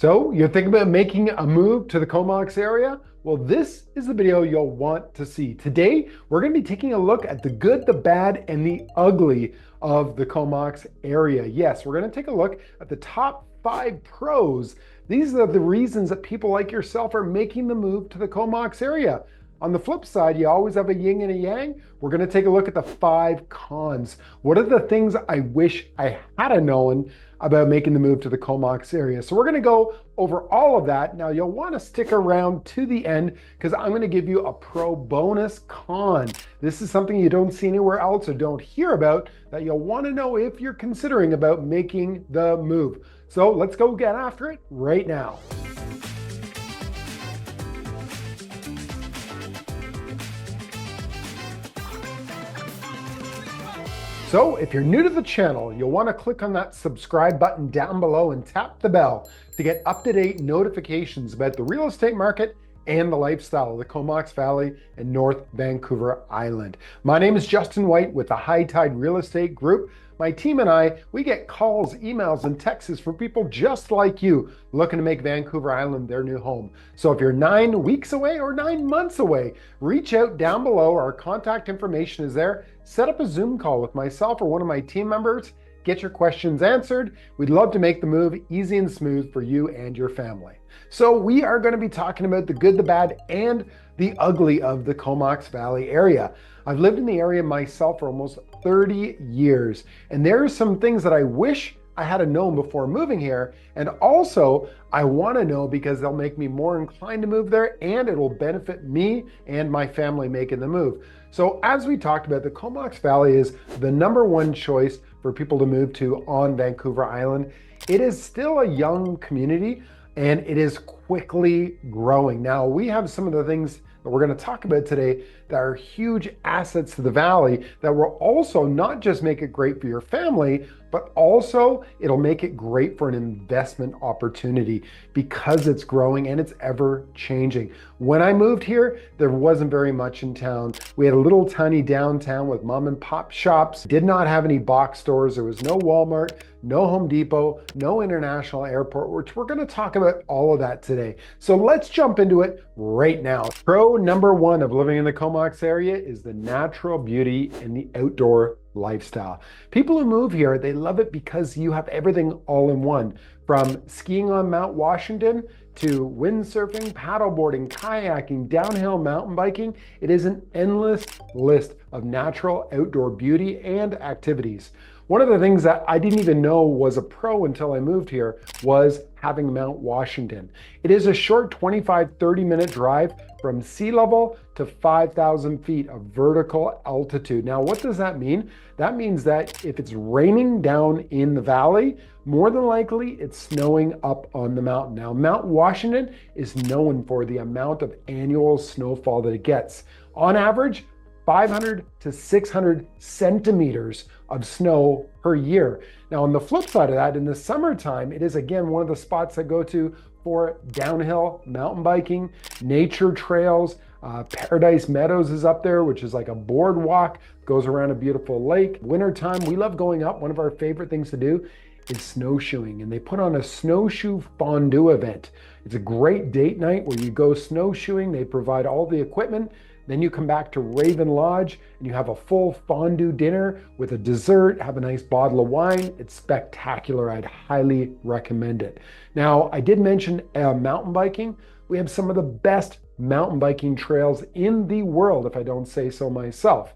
So you're thinking about making a move to the Comox area? Well, this is the video you'll want to see. Today, we're going to be taking a look at the good, the bad, and the ugly of the Comox area. Yes, we're going to take a look at the top 5 pros. These are the reasons that people like yourself are making the move to the Comox area. On the flip side, you always have a yin and a yang. We're going to take a look at the 5 cons. What are the things I wish I had known about making the move to the Comox area? So we're going to go over all of that. Now you'll want to stick around to the end because I'm going to give you a pro bonus con. This is something you don't see anywhere else or don't hear about that you'll want to know if you're considering about making the move. So let's go get after it right now. So if you're new to the channel, you'll want to click on that subscribe button down below and tap the bell to get up-to-date notifications about the real estate market and the lifestyle of the Comox Valley and North Vancouver Island. My name is Justin White with the High Tide Real Estate Group. My team and I, we get calls, emails, and texts from people just like you looking to make Vancouver Island their new home. So if you're 9 weeks away or 9 months away, reach out down below. Our contact information is there. Set up a Zoom call with myself or one of my team members. Get your questions answered. We'd love to make the move easy and smooth for you and your family. So we are going to be talking about the good, the bad, and the ugly of the Comox Valley area. I've lived in the area myself for almost 30 years, and there are some things that I wish I had known before moving here, and also I want to know because they'll make me more inclined to move there, and it will benefit me and my family making the move. So as we talked about, the Comox Valley is the #1 choice for people to move to on Vancouver Island. It is still a young community, and it is quickly growing. Now, we have some of the things that we're going to talk about today that are huge assets to the valley that will also not just make it great for your family, but also it'll make it great for an investment opportunity because it's growing and it's ever changing. When I moved here, there wasn't very much in town. We had a little tiny downtown with mom and pop shops, did not have any box stores. There was no Walmart, no Home Depot, no international airport, which we're going to talk about all of that today. So let's jump into it right now. Pro #1 of living in the Comox area is the natural beauty and the outdoor lifestyle. People who move here, they love it because you have everything all in one. From skiing on Mount Washington to windsurfing, paddleboarding, kayaking, downhill mountain biking, it is an endless list of natural outdoor beauty and activities. One of the things that I didn't even know was a pro until I moved here was having Mount Washington. It is a short 25-30-minute drive from sea level to 5,000 feet of vertical altitude. Now, what does that mean? That means that if it's raining down in the valley, more than likely it's snowing up on the mountain. Now, Mount Washington is known for the amount of annual snowfall that it gets. On average, 500 to 600 centimeters of snow per year. Now, on the flip side of that, in the summertime, it is again one of the spots I go to for downhill mountain biking, nature trails. Paradise Meadows is up there, which is like a boardwalk, goes around a beautiful lake. Wintertime, we love going up. One of our favorite things to do is snowshoeing, and they put on a snowshoe fondue event. It's a great date night where you go snowshoeing. They provide all the equipment. Then you come back to Raven Lodge and you have a full fondue dinner with a dessert, have a nice bottle of wine. It's spectacular. I'd highly recommend it. Now, I did mention mountain biking. We have some of the best mountain biking trails in the world, if I don't say so myself.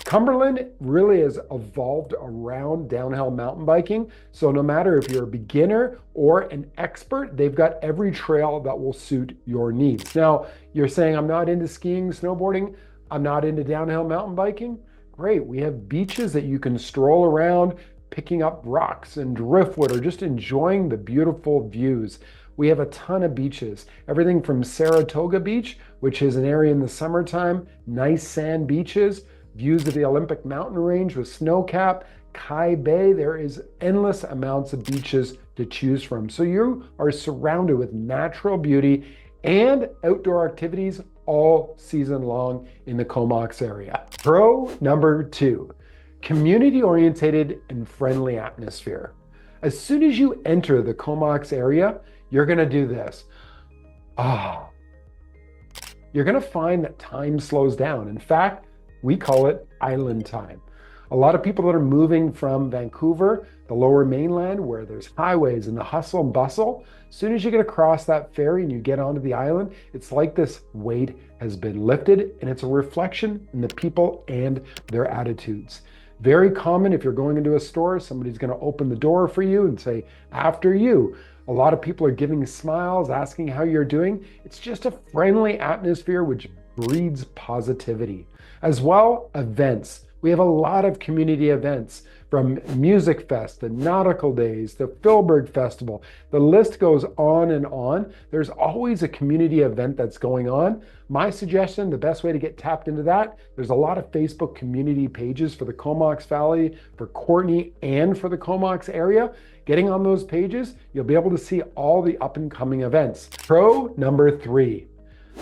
Cumberland really has evolved around downhill mountain biking. So no matter if you're a beginner or an expert, they've got every trail that will suit your needs. Now, you're saying, I'm not into skiing, snowboarding, I'm not into downhill mountain biking. Great, we have beaches that you can stroll around, picking up rocks and driftwood or just enjoying the beautiful views. We have a ton of beaches, everything from Saratoga Beach, which is an area in the summertime, nice sand beaches, views of the Olympic mountain range with snowcap, Kai Bay. There is endless amounts of beaches to choose from. So you are surrounded with natural beauty and outdoor activities all season long in the Comox area. Pro #2, community-oriented and friendly atmosphere. As soon as you enter the Comox area, you're gonna do this. Ah, you're gonna find that time slows down. In fact, we call it island time. A lot of people that are moving from Vancouver, the lower mainland, where there's highways and the hustle and bustle, as soon as you get across that ferry and you get onto the island, it's like this weight has been lifted, and it's a reflection in the people and their attitudes. Very common if you're going into a store, somebody's going to open the door for you and say, "After you." A lot of people are giving smiles, asking how you're doing. It's just a friendly atmosphere which breeds positivity. As well, events. We have a lot of community events, from Music Fest to Nautical Days to Philberg Festival. The list goes on and on. There's always a community event that's going on. My suggestion, the best way to get tapped into that, there's a lot of Facebook community pages for the Comox Valley, for Courtenay, and for the Comox area. Getting on those pages, you'll be able to see all the up and coming events. Pro number 3,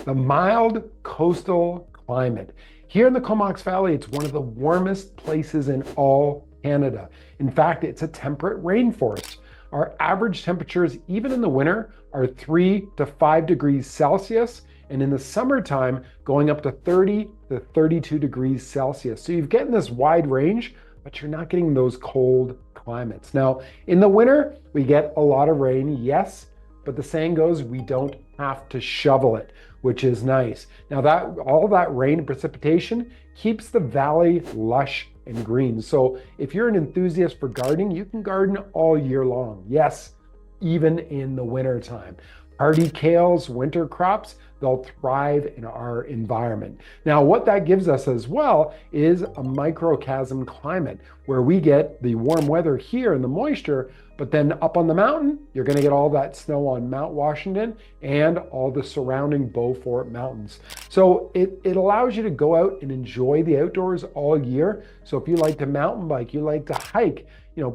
the mild coastal climate. Here in the Comox Valley, it's one of the warmest places in all Canada. In fact, it's a temperate rainforest. Our average temperatures, even in the winter, are 3 to 5 degrees Celsius, and in the summertime, going up to 30 to 32 degrees Celsius. So you're getting this wide range, but you're not getting those cold climates. Now, in the winter, we get a lot of rain, yes, but the saying goes, we don't have to shovel it, which is nice. Now, that all that rain and precipitation keeps the valley lush and green. So if you're an enthusiast for gardening, you can garden all year long. Yes, even in the winter time. Hardy kales, winter crops, they'll thrive in our environment. Now, what that gives us as well is a microcosm climate where we get the warm weather here and the moisture, but then up on the mountain, you're gonna get all that snow on Mount Washington and all the surrounding Beaufort Mountains. So it allows you to go out and enjoy the outdoors all year. So if you like to mountain bike, you like to hike,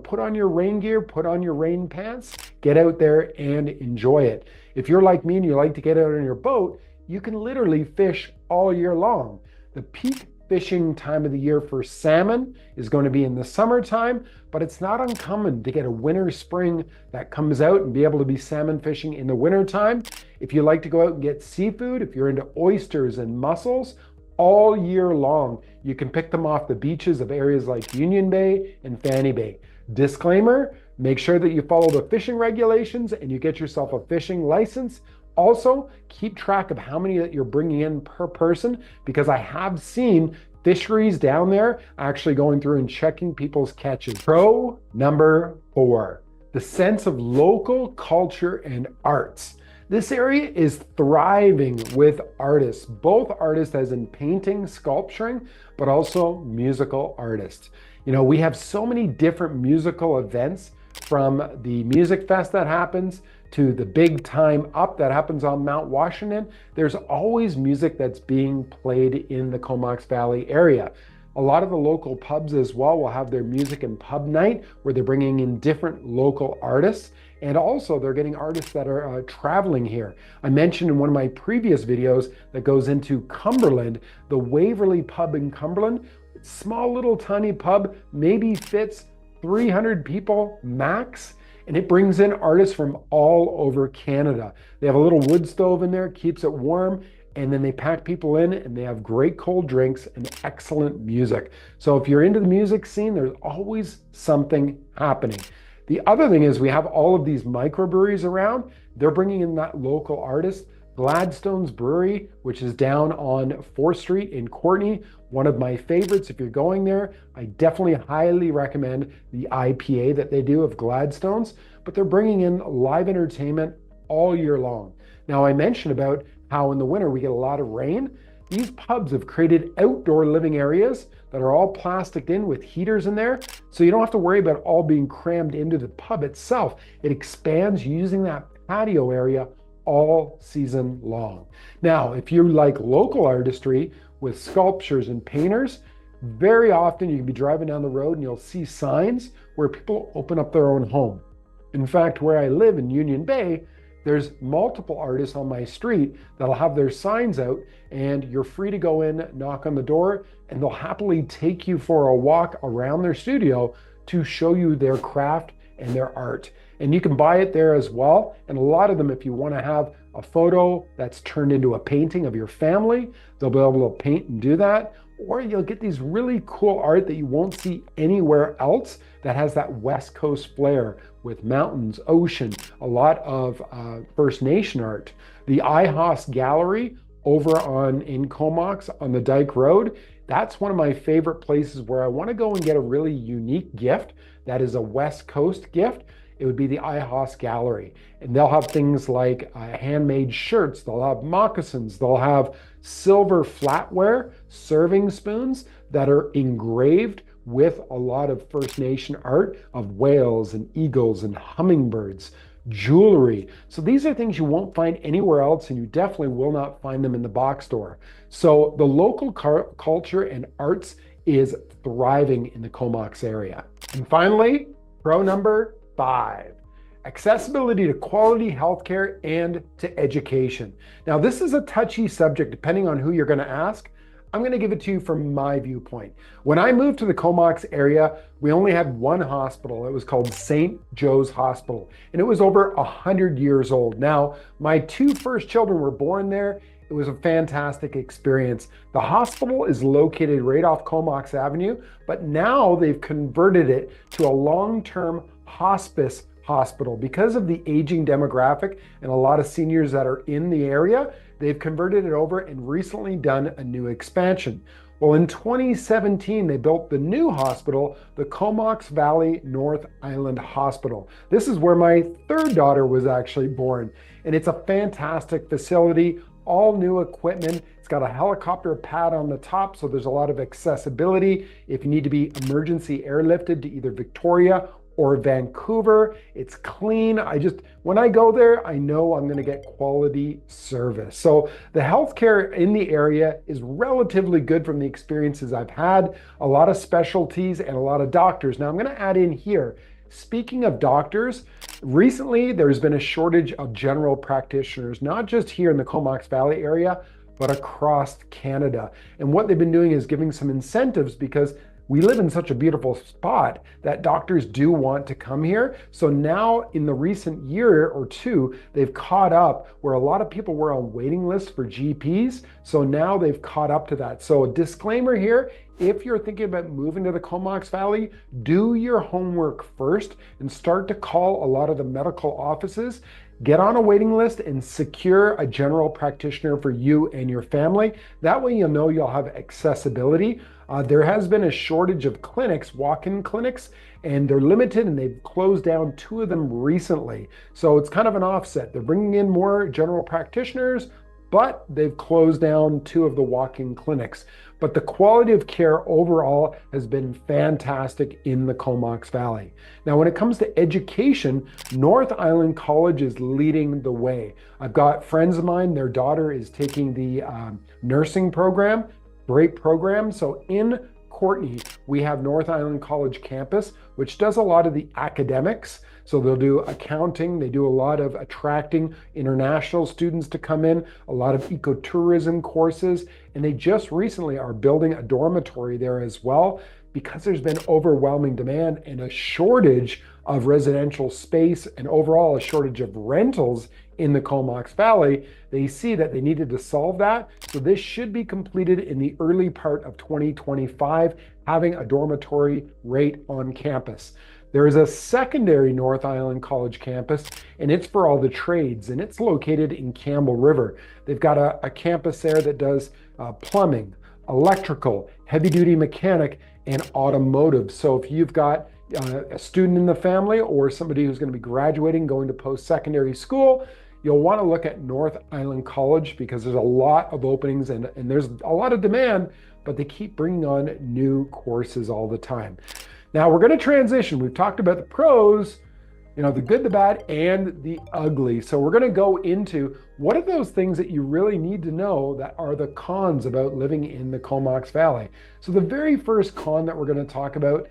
put on your rain gear, put on your rain pants, get out there and enjoy it. If you're like me and you like to get out on your boat, you can literally fish all year long. The peak fishing time of the year for salmon is going to be in the summertime, but it's not uncommon to get a winter spring that comes out and be able to be salmon fishing in the wintertime. If you like to go out and get seafood, if you're into oysters and mussels, all year long, you can pick them off the beaches of areas like Union Bay and Fanny Bay. Disclaimer, make sure that you follow the fishing regulations and you get yourself a fishing license. Also, keep track of how many that you're bringing in per person, because I have seen fisheries down there actually going through and checking people's catches. Pro number 4, the sense of local culture and arts. This area is thriving with artists, both artists as in painting, sculpturing, but also musical artists. We have so many different musical events, from the Music Fest that happens to the Big Time Up that happens on Mount Washington. There's always music that's being played in the Comox Valley area. A lot of the local pubs as well will have their music and pub night, where they're bringing in different local artists. And also they're getting artists that are traveling here. I mentioned in one of my previous videos that goes into Cumberland, the Waverly Pub in Cumberland. Small little tiny pub, maybe fits 300 people max, and it brings in artists from all over Canada. They have a little wood stove in there, keeps it warm, and then they pack people in and they have great cold drinks and excellent music. So if you're into the music scene, there's always something happening. The other thing is we have all of these microbreweries around. They're bringing in that local artist. Gladstone's Brewery, which is down on 4th Street in Courtenay, one of my favorites. If you're going there, I definitely highly recommend the IPA that they do of Gladstone's, but they're bringing in live entertainment all year long. Now, I mentioned about how in the winter we get a lot of rain. These pubs have created outdoor living areas that are all plasticed in with heaters in there, so you don't have to worry about all being crammed into the pub itself. It expands using that patio area all season long. Now, if you like local artistry with sculptures and painters, very often you can be driving down the road and you'll see signs where people open up their own home. In fact, where I live in Union Bay, there's multiple artists on my street that'll have their signs out, and you're free to go in, knock on the door, and they'll happily take you for a walk around their studio to show you their craft and their art. And you can buy it there as well. And a lot of them, if you want to have a photo that's turned into a painting of your family, they'll be able to paint and do that. Or you'll get these really cool art that you won't see anywhere else that has that West Coast flair with mountains, ocean, a lot of First Nation art. The IHOS Gallery over in Comox on the Dyke Road, that's one of my favorite places where I want to go and get a really unique gift that is a West Coast gift. It would be the IHOS Gallery. And they'll have things like handmade shirts, they'll have moccasins, they'll have silver flatware, serving spoons that are engraved with a lot of First Nation art of whales and eagles and hummingbirds, jewelry. So these are things you won't find anywhere else, and you definitely will not find them in the box store. So the local culture and arts is thriving in the Comox area. And finally, pro number 5. Accessibility to quality healthcare and to education. Now, this is a touchy subject depending on who you're going to ask. I'm going to give it to you from my viewpoint. When I moved to the Comox area, we only had one hospital. It was called St. Joe's Hospital, and it was over 100 years old. Now, my 2 first children were born there. It was a fantastic experience. The hospital is located right off Comox Avenue, but now they've converted it to a long-term hospice hospital. Because of the aging demographic and a lot of seniors that are in the area, they've converted it over and recently done a new expansion. Well, in 2017, they built the new hospital, the Comox Valley North Island Hospital. This is where my 3rd daughter was actually born, and it's a fantastic facility, all new equipment. It's got a helicopter pad on the top, so there's a lot of accessibility if you need to be emergency airlifted to either Victoria or Vancouver. It's clean. When I go there, I know I'm going to get quality service. So the healthcare in the area is relatively good from the experiences I've had. A lot of specialties and a lot of doctors. Now I'm going to add in here, speaking of doctors, recently there's been a shortage of general practitioners, not just here in the Comox Valley area, but across Canada. And what they've been doing is giving some incentives, because we live in such a beautiful spot that doctors do want to come here. So now in the recent year or 2, they've caught up where a lot of people were on waiting lists for GPs. So now they've caught up to that. So a disclaimer here, if you're thinking about moving to the Comox Valley, do your homework first and start to call a lot of the medical offices. Get on a waiting list and secure a general practitioner for you and your family. That way you'll know you'll have accessibility. There has been a shortage of clinics, walk-in clinics, and they're limited, and they've closed down 2 of them recently. So it's kind of an offset. They're bringing in more general practitioners, but they've closed down 2 of the walk-in clinics. But the quality of care overall has been fantastic in the Comox Valley. Now, when it comes to education, North Island College is leading the way. I've got friends of mine, their daughter is taking the nursing program, great program. So in Courtenay, we have North Island College campus, which does a lot of the academics. So they'll do accounting, they do a lot of attracting international students to come in, a lot of ecotourism courses, and they just recently are building a dormitory there as well, because there's been overwhelming demand and a shortage of residential space and overall a shortage of rentals in the Comox Valley. They see that they needed to solve that. So this should be completed in the early part of 2025, having a dormitory right on campus. There is a secondary North Island College campus, and it's for all the trades, and it's located in Campbell River. They've got a campus there that does plumbing, electrical, heavy-duty mechanic, and automotive. So if you've got a student in the family or somebody who's going to be graduating, going to post-secondary school, you'll want to look at North Island College, because there's a lot of openings and there's a lot of demand, but they keep bringing on new courses all the time. Now we're going to transition. We've talked about the pros, the good, the bad, and the ugly. So we're going to go into what are those things that you really need to know that are the cons about living in the Comox Valley. So the very first con that we're going to talk about,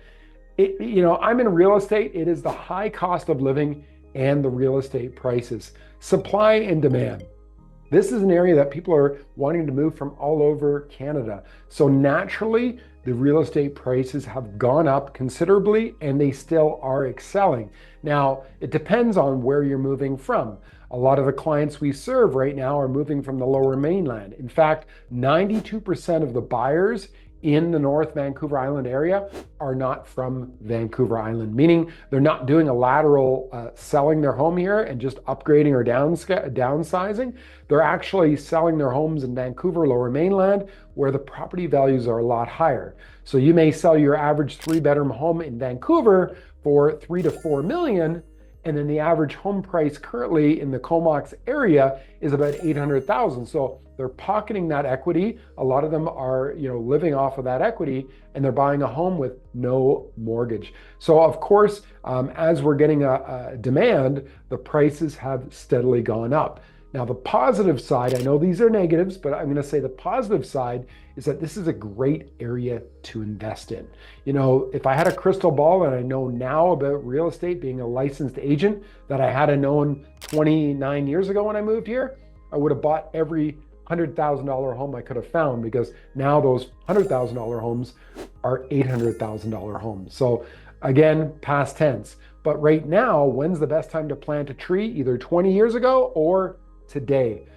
I'm in real estate. It is the high cost of living and the real estate prices, supply and demand. This is an area that people are wanting to move from all over Canada. So naturally, the real estate prices have gone up considerably and they still are excelling. Now, it depends on where you're moving from. A lot of the clients we serve right now are moving from the lower mainland. In fact, 92% of the buyers in the North Vancouver Island area are not from Vancouver Island, meaning they're not doing a lateral selling their home here and just upgrading or downsizing. They're actually selling their homes in Vancouver, Lower Mainland, where the property values are a lot higher. So you may sell your average 3-bedroom home in Vancouver for 3 to 4 million, and then the average home price currently in the Comox area is about 800,000. So they're pocketing that equity. A lot of them are, living off of that equity, and they're buying a home with no mortgage. So of course, as we're getting a demand, the prices have steadily gone up. Now, the positive side, I know these are negatives, but I'm going to say the positive side is that this is a great area to invest in. If I had a crystal ball and I know now about real estate, being a licensed agent, that I had known 29 years ago when I moved here, I would have bought every $100,000 home I could have found, because now those $100,000 homes are $800,000 homes. So again, past tense. But right now, when's the best time to plant a tree? Either 20 years ago or today.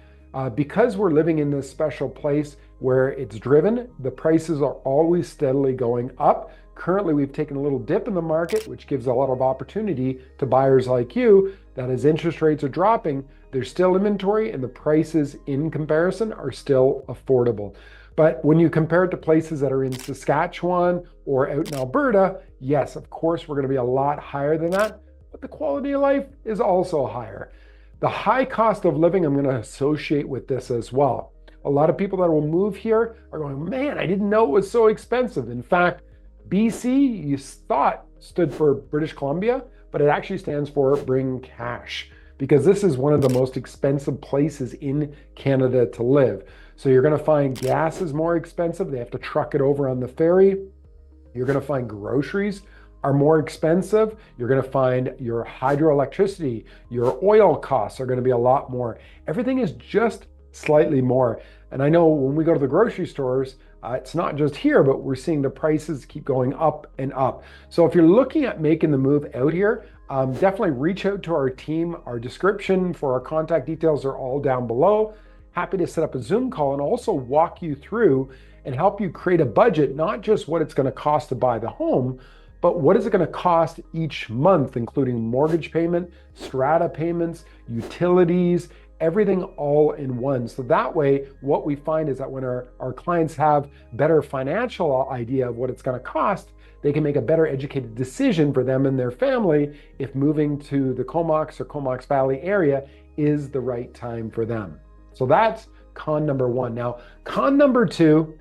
Because we're living in this special place where it's driven, the prices are always steadily going up. Currently, we've taken a little dip in the market, which gives a lot of opportunity to buyers like you, that as interest rates are dropping, there's still inventory and the prices in comparison are still affordable. But when you compare it to places that are in Saskatchewan or out in Alberta, yes, of course, we're going to be a lot higher than that, but the quality of life is also higher. The high cost of living, I'm going to associate with this as well. A lot of people that will move here are going, man, I didn't know it was so expensive. In fact, BC, you thought stood for British Columbia, but it actually stands for bring cash, because this is one of the most expensive places in Canada to live. So you're going to find gas is more expensive. They have to truck it over on the ferry. You're going to find groceries are more expensive. You're going to find your hydroelectricity, your oil costs are going to be a lot more. Everything is just slightly more. And I know when we go to the grocery stores, it's not just here, but we're seeing the prices keep going up and up. So if you're looking at making the move out here, definitely reach out to our team. Our description for our contact details are all down below. Happy to set up a Zoom call and also walk you through and help you create a budget, not just what it's going to cost to buy the home, but what is it going to cost each month, including mortgage payment, strata payments, utilities, everything all in one. So that way, what we find is that when our clients have better financial idea of what it's going to cost, they can make a better educated decision for them and their family if moving to the Comox or Comox Valley area is the right time for them. So that's con number one. Now, con number two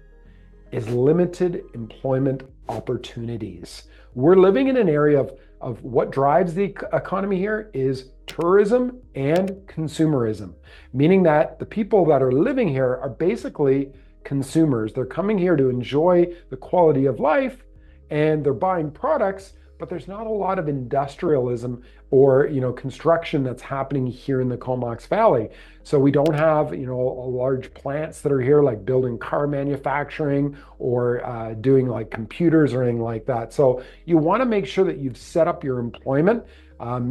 is limited employment opportunities. We're living in an area of what drives the economy here is tourism and consumerism, meaning that the people that are living here are basically consumers. They're coming here to enjoy the quality of life and they're buying products, but there's not a lot of industrialism or construction that's happening here in the Comox Valley. So we don't have large plants that are here, like building car manufacturing or doing like computers or anything like that. So you want to make sure that you've set up your employment.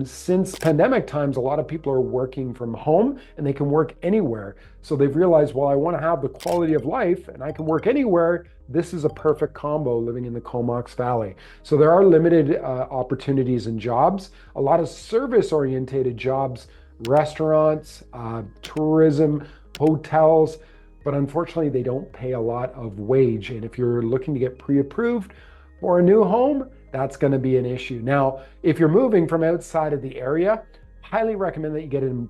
Since pandemic times, a lot of people are working from home and they can work anywhere. So they've realized, well, I want to have the quality of life and I can work anywhere. This is a perfect combo living in the Comox Valley. So there are limited opportunities and jobs, a lot of service-oriented jobs, restaurants, tourism, hotels, but unfortunately they don't pay a lot of wage. And if you're looking to get pre-approved for a new home, that's going to be an issue. Now, if you're moving from outside of the area, highly recommend that you get an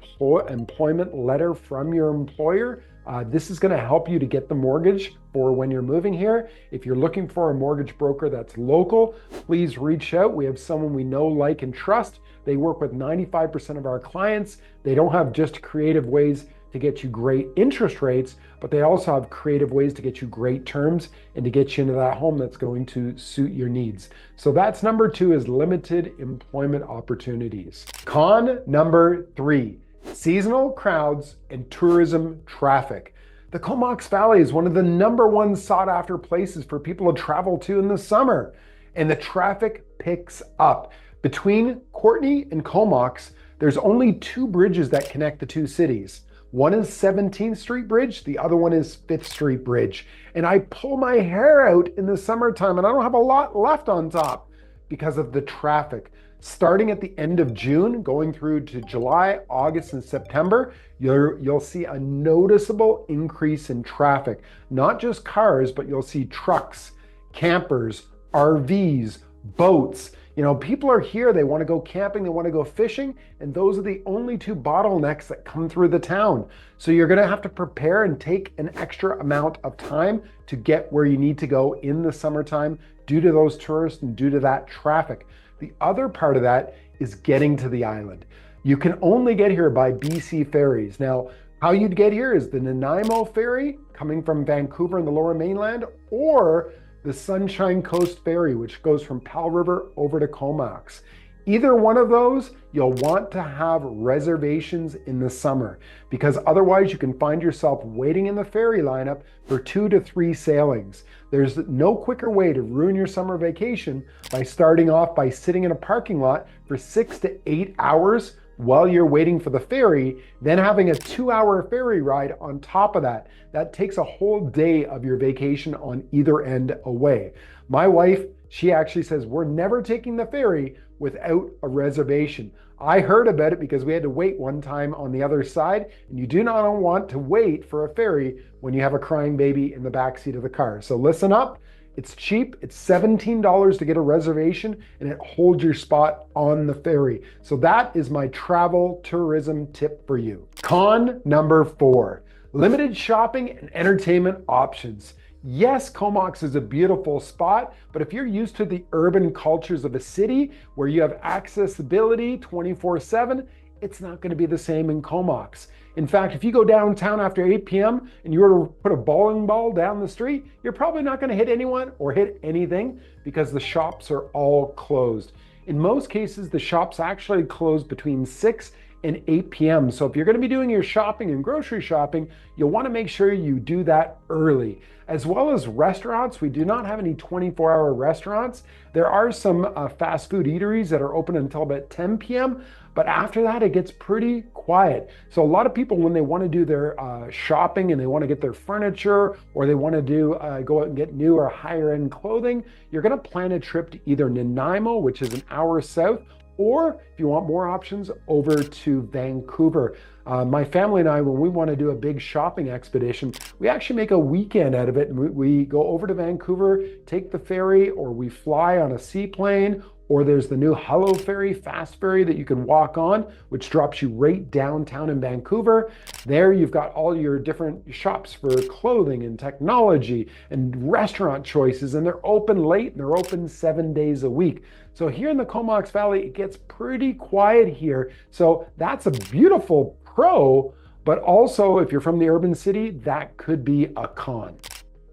employment letter from your employer. This is going to help you to get the mortgage for when you're moving here. If you're looking for a mortgage broker that's local, please reach out. We have someone we know, like, and trust. They work with 95% of our clients. They don't have just creative ways to get you great interest rates, but they also have creative ways to get you great terms and to get you into that home that's going to suit your needs. So that's number two, is limited employment opportunities. Con number three, seasonal crowds and tourism traffic. The Comox Valley is one of the #1 sought after places for people to travel to in the summer, and the traffic picks up. Between Courtenay and Comox, there's only 2 bridges that connect the 2 cities. One is 17th Street Bridge, the other one is 5th Street Bridge. And I pull my hair out in the summertime and I don't have a lot left on top because of the traffic. Starting at the end of June, going through to July, August, and September, you'll see a noticeable increase in traffic. Not just cars, but you'll see trucks, campers, RVs, boats. People are here, they want to go camping, they want to go fishing, and those are the only 2 bottlenecks that come through the town. So you're going to have to prepare and take an extra amount of time to get where you need to go in the summertime due to those tourists and due to that traffic. The other part of that is getting to the island. You can only get here by BC ferries. Now, how you'd get here is the Nanaimo ferry coming from Vancouver in the Lower Mainland, or the Sunshine Coast Ferry, which goes from Powell River over to Comox. Either one of those, you'll want to have reservations in the summer, because otherwise you can find yourself waiting in the ferry lineup for 2 to 3 sailings. There's no quicker way to ruin your summer vacation by starting off by sitting in a parking lot for 6 to 8 hours while you're waiting for the ferry, then having a 2-hour ferry ride on top of that. That takes a whole day of your vacation on either end away. My wife, she actually says, we're never taking the ferry without a reservation. I heard about it because we had to wait one time on the other side, and you do not want to wait for a ferry when you have a crying baby in the backseat of the car. So listen up. It's cheap. It's $17 to get a reservation, and it holds your spot on the ferry. So that is my travel tourism tip for you. Con number 4, limited shopping and entertainment options. Yes, Comox is a beautiful spot, but if you're used to the urban cultures of a city where you have accessibility 24/7, it's not going to be the same in Comox. In fact, if you go downtown after 8 p.m. and you were to put a bowling ball down the street, you're probably not going to hit anyone or hit anything because the shops are all closed. In most cases, the shops actually close between 6 and 8 p.m. So if you're going to be doing your shopping and grocery shopping, you'll want to make sure you do that early. As well as restaurants, we do not have any 24-hour restaurants. There are some fast food eateries that are open until about 10 p.m., but after that, it gets pretty quiet. So a lot of people, when they want to do their shopping and they want to get their furniture, or they want to go out and get new or higher end clothing, you're going to plan a trip to either Nanaimo, which is an hour south, or if you want more options, over to Vancouver. My family and I, when we want to do a big shopping expedition, we actually make a weekend out of it, and we go over to Vancouver, take the ferry, or we fly on a seaplane, or there's the new Hello Ferry, fast ferry that you can walk on, which drops you right downtown in Vancouver. There you've got all your different shops for clothing and technology and restaurant choices, and they're open late and they're open 7 days a week. So here in the Comox Valley, it gets pretty quiet here. So that's a beautiful pro, but also if you're from the urban city, that could be a con.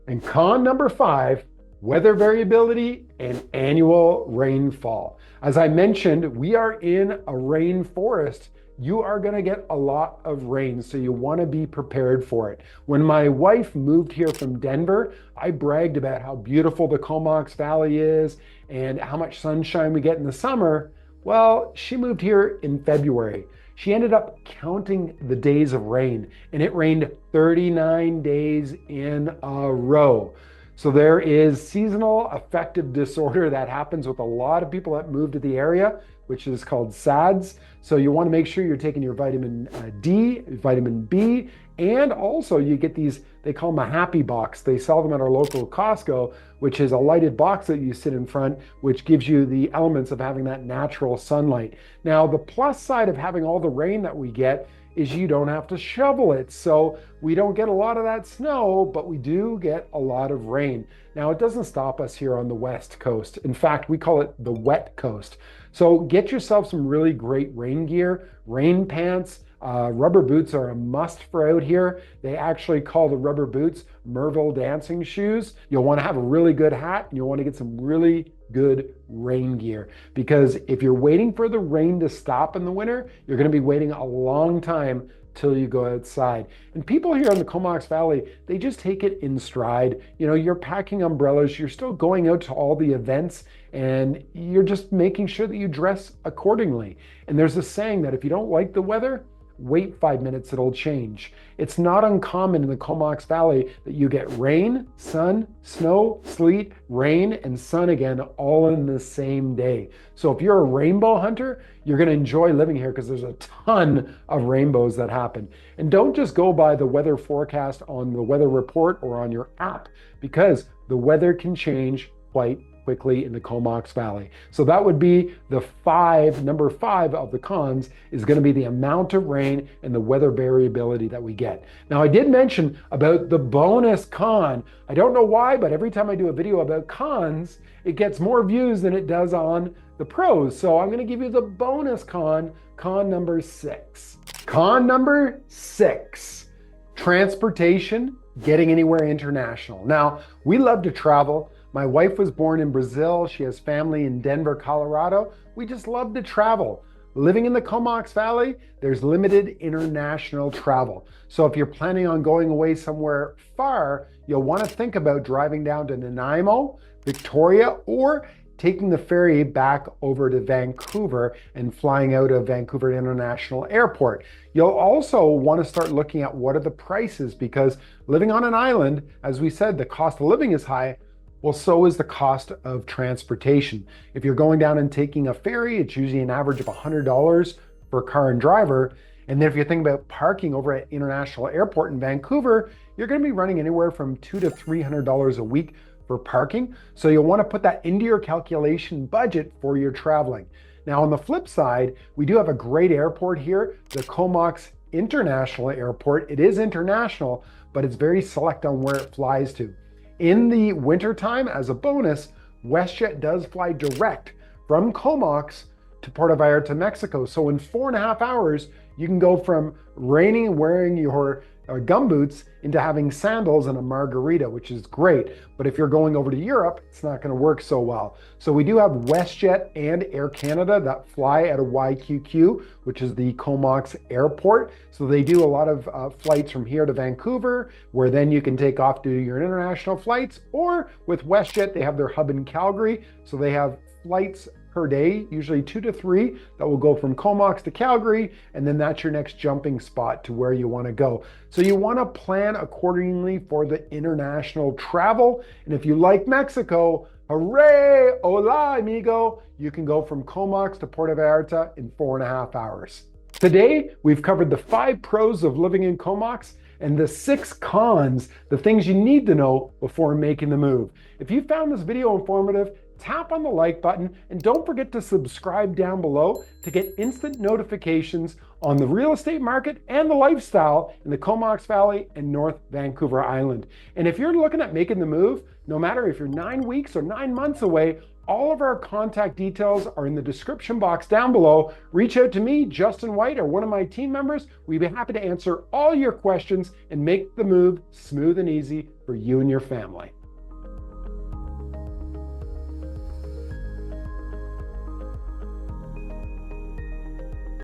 And con number 5, weather variability and annual rainfall. As I mentioned, we are in a rainforest. You are going to get a lot of rain, so you want to be prepared for it. When my wife moved here from Denver, I bragged about how beautiful the Comox Valley is and how much sunshine we get in the summer. Well, she moved here in February. She ended up counting the days of rain, and it rained 39 days in a row. So there is seasonal affective disorder that happens with a lot of people that move to the area, which is called SADS. So you want to make sure you're taking your vitamin D, vitamin B, and also you get these, they call them a happy box. They sell them at our local Costco, which is a lighted box that you sit in front, which gives you the elements of having that natural sunlight. Now, the plus side of having all the rain that we get is you don't have to shovel it. So we don't get a lot of that snow, but we do get a lot of rain. Now, it doesn't stop us here on the West Coast. In fact, we call it the wet coast. So get yourself some really great rain gear, rain pants. Rubber boots are a must for out here. They actually call the rubber boots Merville dancing shoes. You'll want to have a really good hat, and you'll want to get some really good rain gear, because if you're waiting for the rain to stop in the winter, you're going to be waiting a long time till you go outside. And people here in the Comox Valley, they just take it in stride. You know, you're packing umbrellas, you're still going out to all the events, and you're just making sure that you dress accordingly. And there's a saying that if you don't like the weather, wait 5 minutes, it'll change. It's not uncommon in the Comox Valley that you get rain, sun, snow, sleet, rain, and sun again all in the same day. So if you're a rainbow hunter, you're going to enjoy living here because there's a ton of rainbows that happen. And don't just go by the weather forecast on the weather report or on your app, because the weather can change quite quickly in the Comox Valley. So that would be number five of the cons is going to be the amount of rain and the weather variability that we get. Now, I did mention about the bonus con. I don't know why, but every time I do a video about cons, it gets more views than it does on the pros. So I'm going to give you the bonus con number 6. Con number 6, transportation, getting anywhere international. Now, we love to travel. My wife was born in Brazil. She has family in Denver, Colorado. We just love to travel. Living in the Comox Valley, there's limited international travel. So if you're planning on going away somewhere far, you'll want to think about driving down to Nanaimo, Victoria, or taking the ferry back over to Vancouver and flying out of Vancouver International Airport. You'll also want to start looking at what are the prices, because living on an island, as we said, the cost of living is high. Well, so is the cost of transportation. If you're going down and taking a ferry, it's usually an average of $100 for car and driver. And then if you're thinking about parking over at International Airport in Vancouver, you're going to be running anywhere from $200 to $300 a week for parking. So you'll want to put that into your calculation budget for your traveling. Now, on the flip side, we do have a great airport here, the Comox International Airport. It is international, but it's very select on where it flies to. In the wintertime, as a bonus, WestJet does fly direct from Comox to Puerto Vallarta, Mexico. So in 4.5 hours, you can go from raining and wearing your gumboots into having sandals and a margarita, which is great. But if you're going over to Europe, it's not going to work so well. So we do have WestJet and Air Canada that fly out of YQQ, which is the Comox Airport. So they do a lot of flights from here to Vancouver, where then you can take off to your international flights. Or with WestJet, they have their hub in Calgary. So they have flights per day, usually 2 to 3, that will go from Comox to Calgary, and then that's your next jumping spot to where you want to go. So you want to plan accordingly for the international travel. And if you like Mexico, hooray, hola amigo, you can go from Comox to Puerto Vallarta in 4.5 hours. Today, we've covered the 5 pros of living in Comox and the 6 cons, the things you need to know before making the move. If you found this video informative, tap on the like button and don't forget to subscribe down below to get instant notifications on the real estate market and the lifestyle in the Comox Valley and North Vancouver Island. And if you're looking at making the move, no matter if you're 9 weeks or 9 months away, all of our contact details are in the description box down below. Reach out to me, Justin White, or one of my team members. We'd be happy to answer all your questions and make the move smooth and easy for you and your family.